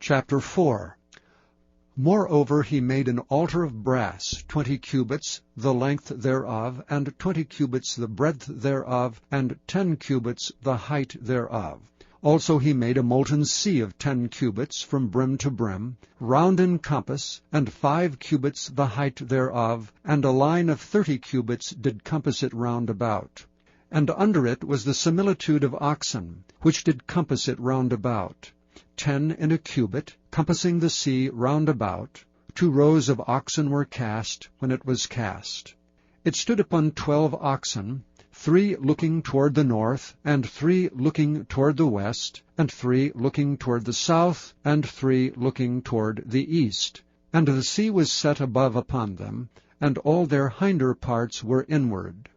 Chapter 4. Moreover he made an altar of brass, 20 cubits the length thereof, and 20 cubits the breadth thereof, and 10 cubits the height thereof. Also he made a molten sea of 10 cubits from brim to brim, round in compass, and 5 cubits the height thereof, and a line of 30 cubits did compass it round about. And under it was the similitude of oxen, which did compass it round about, 10 in a cubit, compassing the sea round about. 2 rows of oxen were cast when it was cast. It stood upon 12 oxen, 3 looking toward the north, and 3 looking toward the west, and 3 looking toward the south, and 3 looking toward the east. And the sea was set above upon them, and all their hinder parts were inward.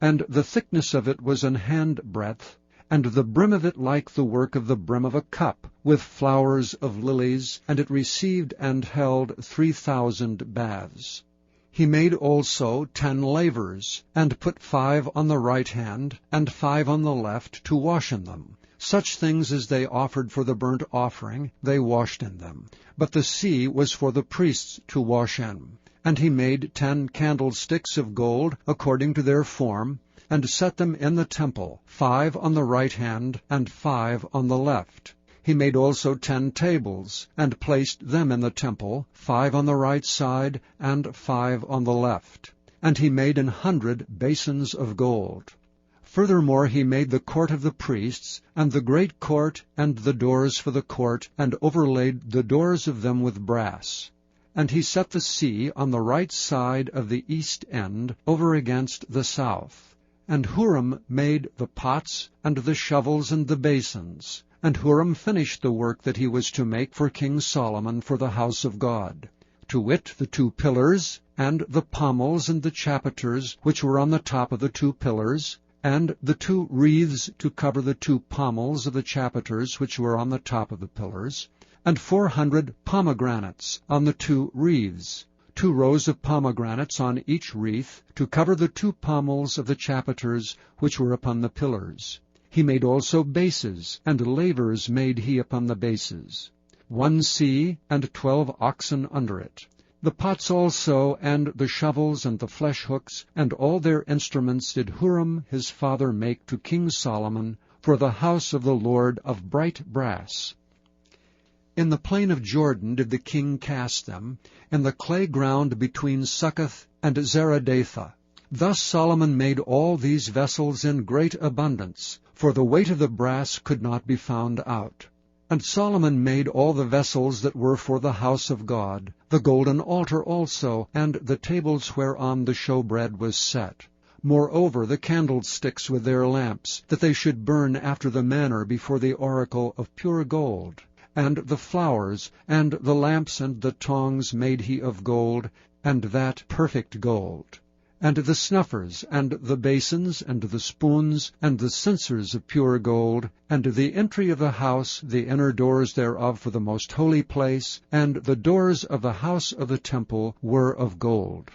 And the thickness of it was an handbreadth, and the brim of it like the work of the brim of a cup, with flowers of lilies, and it received and held 3,000 baths. He made also 10 lavers, and put 5 on the right hand, and 5 on the left, to wash in them. Such things as they offered for the burnt offering, they washed in them. But the sea was for the priests to wash in. And he made 10 candlesticks of gold, according to their form, and set them in the temple, 5 on the right hand, and 5 on the left. He made also 10 tables, and placed them in the temple, 5 on the right side, and 5 on the left. And he made 100 basins of gold. Furthermore he made the court of the priests, and the great court, and the doors for the court, and overlaid the doors of them with brass. And he set the sea on the right side of the east end, over against the south. And Huram made the pots, and the shovels, and the basins. And Huram finished the work that he was to make for King Solomon for the house of God, to wit, the 2 pillars, and the pommels and the chapiters which were on the top of the 2 pillars, and the 2 wreaths to cover the 2 pommels of the chapiters which were on the top of the pillars, and 400 pomegranates on the 2 wreaths, 2 rows of pomegranates on each wreath, to cover the 2 pommels of the chapiters which were upon the pillars. He made also bases, and lavers made he upon the bases. 1 sea, and 12 oxen under it. The pots also, and the shovels, and the flesh hooks, and all their instruments did Huram his father make to King Solomon for the house of the Lord of bright brass. In the plain of Jordan did the king cast them, in the clay ground between Succoth and Zeradatha. Thus Solomon made all these vessels in great abundance, for the weight of the brass could not be found out. And Solomon made all the vessels that were for the house of God, the golden altar also, and the tables whereon the showbread was set. Moreover the candlesticks with their lamps, that they should burn after the manner before the oracle of pure gold. And the flowers, and the lamps, and the tongs made he of gold, and that perfect gold. And the snuffers, and the basins, and the spoons, and the censers of pure gold, and the entry of the house, the inner doors thereof for the most holy place, and the doors of the house of the temple were of gold.